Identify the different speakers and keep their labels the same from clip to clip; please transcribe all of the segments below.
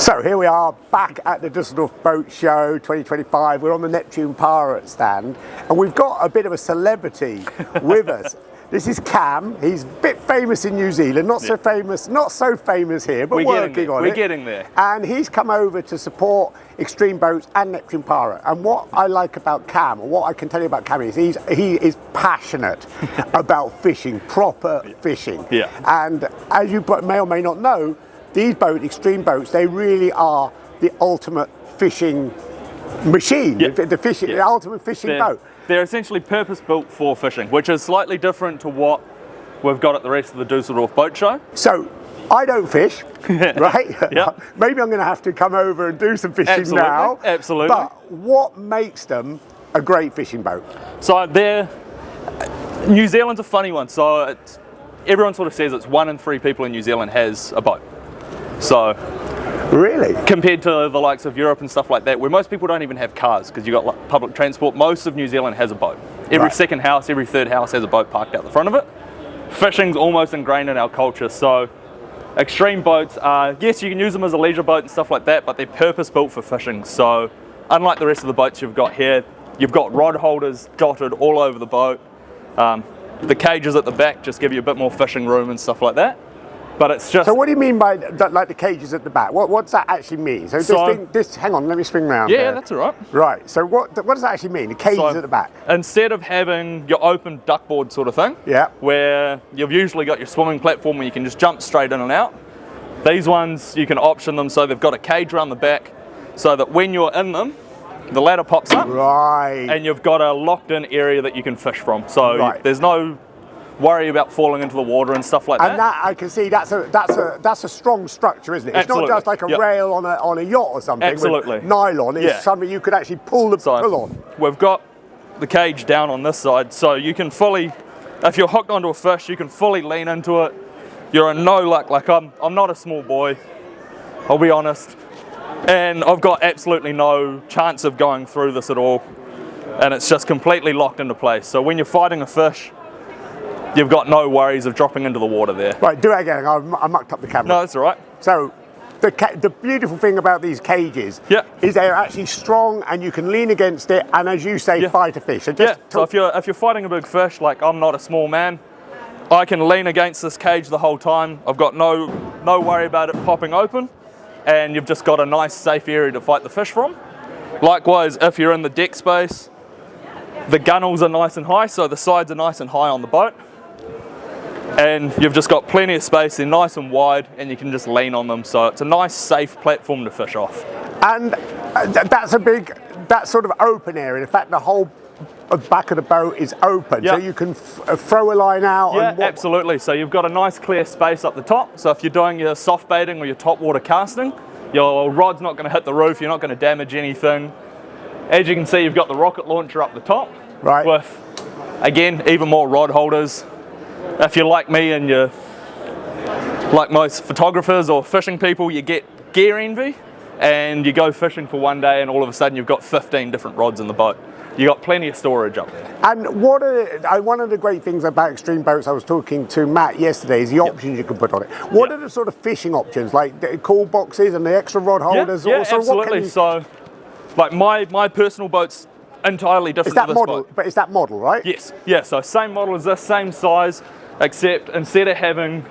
Speaker 1: So here we are back at the Düsseldorf Boat Show 2025. We're on the Neptune Pirate stand and we've got a bit of a celebrity with us. This is Cam. He's a bit famous in New Zealand, not so famous here, but working on it.
Speaker 2: We're getting there.
Speaker 1: And he's come over to support Extreme Boats and Neptune Pirate. And what I like about Cam, or what I can tell you about Cam, is he is passionate about fishing, proper fishing.
Speaker 2: Yeah.
Speaker 1: And as you may or may not know, these boats, Extreme Boats, they really are the ultimate fishing machine, the ultimate fishing boat.
Speaker 2: They're essentially purpose-built for fishing, which is slightly different to what we've got at the rest of the Düsseldorf Boat Show.
Speaker 1: So, I don't fish, right?
Speaker 2: Yep.
Speaker 1: Maybe I'm going to have to come over and do some fishing now.
Speaker 2: Absolutely.
Speaker 1: But what makes them a great fishing boat?
Speaker 2: So, New Zealand's a funny one. So, everyone sort of says it's 1 in 3 people in New Zealand has a boat. So,
Speaker 1: really?
Speaker 2: Compared to the likes of Europe and stuff like that, where most people don't even have cars because you've got like public transport, most of New Zealand has a boat. Every second house, every third house has a boat parked out the front of it. Fishing's almost ingrained in our culture, so extreme boats are, yes, you can use them as a leisure boat and stuff like that, but they're purpose-built for fishing. So unlike the rest of the boats you've got here, you've got rod holders dotted all over the boat. The cages at the back just give you a bit more fishing room and stuff like that. But it's just...
Speaker 1: So what do you mean by like the cages at the back? What's that actually mean? So hang on, let me swing round.
Speaker 2: Yeah, that's all right.
Speaker 1: Right, so what does that actually mean, the cages at the back?
Speaker 2: Instead of having your open duckboard sort of thing, where you've usually got your swimming platform where you can just jump straight in and out, these ones you can option them so they've got a cage around the back so that when you're in them, the ladder pops up, and you've got a locked-in area that you can fish from. So there's no worry about falling into the water and stuff like that.
Speaker 1: And that I can see that's a strong structure, isn't it? It's not just like a rail on a yacht or something.
Speaker 2: Absolutely.
Speaker 1: With nylon. It's something you could actually pull on.
Speaker 2: We've got the cage down on this side, so you can fully, if you're hooked onto a fish, you can fully lean into it. You're in no luck. Like I'm not a small boy, I'll be honest, and I've got absolutely no chance of going through this at all, and it's just completely locked into place. So when you're fighting a fish, you've got no worries of dropping into the water there. Right,
Speaker 1: do it again. I mucked up the camera.
Speaker 2: No, that's all right.
Speaker 1: So, the beautiful thing about these cages is they're actually strong and you can lean against it and, as you say, fight a fish.
Speaker 2: So if you're fighting a big fish, like I'm not a small man, I can lean against this cage the whole time. I've got no worry about it popping open, and you've just got a nice safe area to fight the fish from. Likewise, if you're in the deck space, the gunnels are nice and high, so the sides are nice and high on the boat. And you've just got plenty of space, they're nice and wide, and you can just lean on them, so it's a nice safe platform to fish off.
Speaker 1: And that's sort of open area. In fact, the whole back of the boat is open, so you can throw a line out.
Speaker 2: Yeah, absolutely. So you've got a nice clear space up the top, so if you're doing your soft baiting or your top water casting, your rod's not going to hit the roof, you're not going to damage anything. As you can see, you've got the rocket launcher up the top, with, again, even more rod holders. If you're like me and you're like most photographers or fishing people, you get gear envy and you go fishing for one day and all of a sudden you've got 15 different rods in the boat. You've got plenty of storage up there.
Speaker 1: And one of the great things about Extreme Boats, I was talking to Matt yesterday, is the options you can put on it. What are the sort of fishing options, like the cool boxes and the extra rod holders?
Speaker 2: Yeah, absolutely. So, like my personal boat's entirely different to this boat.
Speaker 1: But it's that model, right?
Speaker 2: Yes. Yeah, so same model as this, same size, except instead of having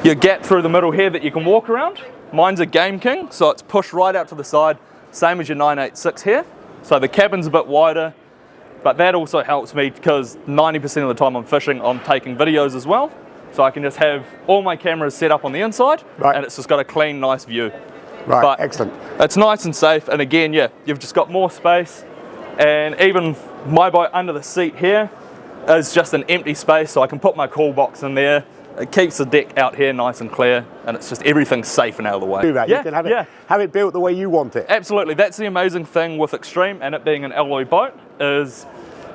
Speaker 2: your gap through the middle here that you can walk around, mine's a Game King, so it's pushed right out to the side, same as your 986 here. So the cabin's a bit wider, but that also helps me because 90% of the time I'm fishing, I'm taking videos as well. So I can just have all my cameras set up on the inside, and it's just got a clean, nice view.
Speaker 1: Right,
Speaker 2: but
Speaker 1: excellent.
Speaker 2: It's nice and safe, and again, you've just got more space. And even my boat under the seat here is just an empty space, so I can put my cool box in there. It keeps the deck out here nice and clear, and it's just everything's safe and out of the way.
Speaker 1: Do that. You can have it built the way you want it.
Speaker 2: Absolutely. That's the amazing thing with Extreme and it being an alloy boat, is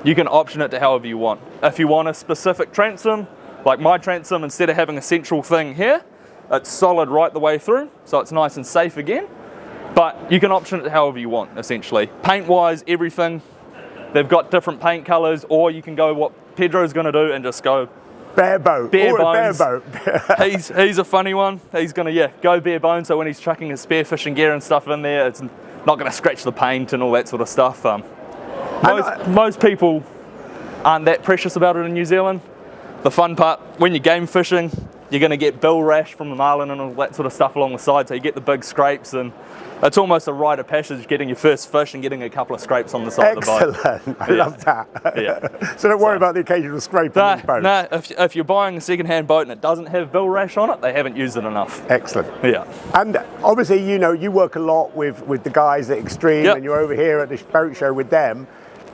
Speaker 2: you can option it to however you want. If you want a specific transom, like my transom, instead of having a central thing here, it's solid right the way through, so it's nice and safe again. But you can option it however you want, essentially. Paint-wise, everything, they've got different paint colours, or you can go what Pedro's going to do and just go
Speaker 1: Bare boat.
Speaker 2: Bare
Speaker 1: Oh, a
Speaker 2: bones.
Speaker 1: bare boat.
Speaker 2: He's a funny one. He's going to, go bare bones. So when he's chucking his spearfishing gear and stuff in there, it's not going to scratch the paint and all that sort of stuff. Most people aren't that precious about it in New Zealand. The fun part, when you're game fishing, you're going to get bill rash from the marlin and all that sort of stuff along the side, so you get the big scrapes, and it's almost a rite of passage getting your first fish and getting a couple of scrapes on the side of the boat.
Speaker 1: Excellent. I love that.
Speaker 2: Yeah.
Speaker 1: So don't worry about the occasional scrape on these boats.
Speaker 2: No, if you're buying a second-hand boat and it doesn't have bill rash on it, they haven't used it enough.
Speaker 1: Excellent.
Speaker 2: Yeah.
Speaker 1: And obviously, you work a lot with the guys at Extreme,
Speaker 2: Yep.
Speaker 1: and you're over here at this boat show with them.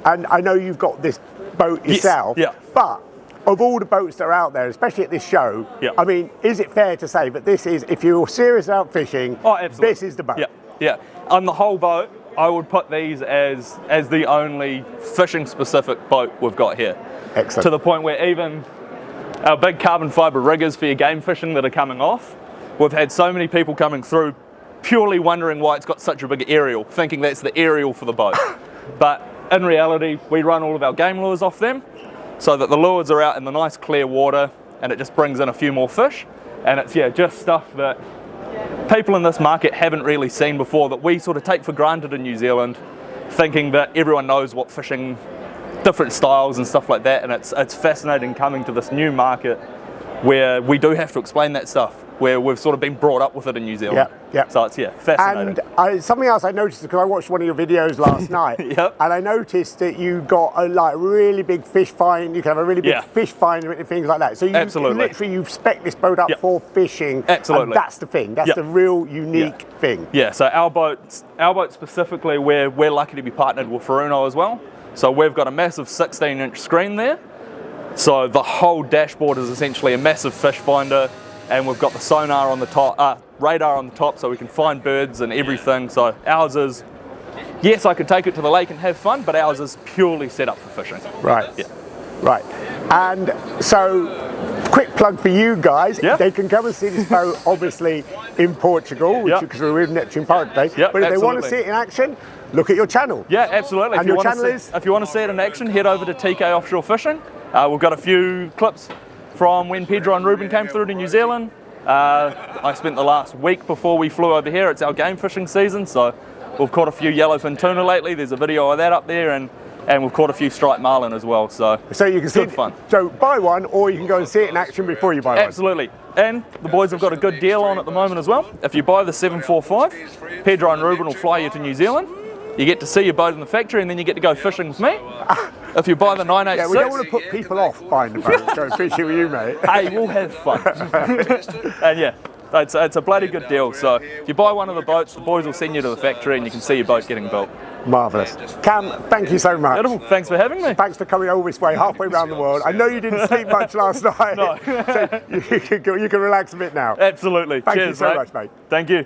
Speaker 1: And I know you've got this boat yourself.
Speaker 2: Yeah.
Speaker 1: But of all the boats that are out there, especially at this show,
Speaker 2: Yeah.
Speaker 1: I mean, is it fair to say that this is, if you're serious about fishing,
Speaker 2: Absolutely.
Speaker 1: this is the boat?
Speaker 2: Yeah, yeah. On the whole boat, I would put these as the only fishing specific boat we've got here.
Speaker 1: Excellent.
Speaker 2: To the point where even our big carbon fibre riggers for your game fishing that are coming off, we've had so many people coming through purely wondering why it's got such a big aerial, thinking that's the aerial for the boat. But in reality, we run all of our game lures off them so that the lures are out in the nice clear water and it just brings in a few more fish. And it's just stuff that people in this market haven't really seen before, that we sort of take for granted in New Zealand, thinking that everyone knows what fishing, different styles and stuff like that. And it's fascinating coming to this new market where we do have to explain that stuff, where we've sort of been brought up with it in New Zealand.
Speaker 1: Yeah.
Speaker 2: So it's fascinating.
Speaker 1: And something else I noticed, because I watched one of your videos last night,
Speaker 2: Yep.
Speaker 1: and I noticed that you got a really big fish find. You can have a really big fish find and things like that. So you
Speaker 2: Absolutely.
Speaker 1: you've spec'd this boat up
Speaker 2: Yep.
Speaker 1: for fishing.
Speaker 2: Absolutely.
Speaker 1: And that's the thing. That's
Speaker 2: Yep.
Speaker 1: the real unique thing.
Speaker 2: Yeah, so our boat specifically, we're lucky to be partnered with Furuno as well. So we've got a massive 16-inch screen there. So the whole dashboard is essentially a massive fish finder, and we've got the sonar on the top, radar on the top, so we can find birds and everything. So ours is, yes, I could take it to the lake and have fun, but ours is purely set up for fishing.
Speaker 1: Right.
Speaker 2: Yeah.
Speaker 1: Right. And so, quick plug for you guys.
Speaker 2: Yeah.
Speaker 1: They can come and see this boat, obviously, in Portugal, because we're with Neptune Pirate today.
Speaker 2: Yeah,
Speaker 1: but if they want to
Speaker 2: absolutely.
Speaker 1: see it in action, look at your channel.
Speaker 2: Yeah, absolutely.
Speaker 1: And your channel is?
Speaker 2: If you want to see it in action, head over to TK Offshore Fishing. We've got a few clips from when Pedro and Ruben came through to New Zealand. I spent the last week before we flew over here. It's our game fishing season, so we've caught a few yellowfin tuna lately. There's a video of that up there, and we've caught a few striped marlin as well. So
Speaker 1: you can see
Speaker 2: good fun.
Speaker 1: So buy one, or you can go and see it in action before you buy one.
Speaker 2: Absolutely. And the boys have got a good deal on at the moment as well. If you buy the 745, Pedro and Ruben will fly you to New Zealand. You get to see your boat in the factory, and then you get to go fishing with me. If you buy the 986,
Speaker 1: Yeah, we don't want to put people off buying the boat. Go fishing with you, mate.
Speaker 2: hey, we'll have fun. And yeah, it's a bloody good deal. So if you buy one of the boats, the boys will send you to the factory and you can see your boat getting built.
Speaker 1: Marvellous. Cam, thank you so much.
Speaker 2: Beautiful. Thanks for having me.
Speaker 1: Thanks for coming all this way, halfway around the world. I know you didn't sleep much last night.
Speaker 2: No.
Speaker 1: So you can relax a bit now.
Speaker 2: Absolutely.
Speaker 1: Thank
Speaker 2: Cheers,
Speaker 1: you so
Speaker 2: mate.
Speaker 1: much, mate.
Speaker 2: Thank you.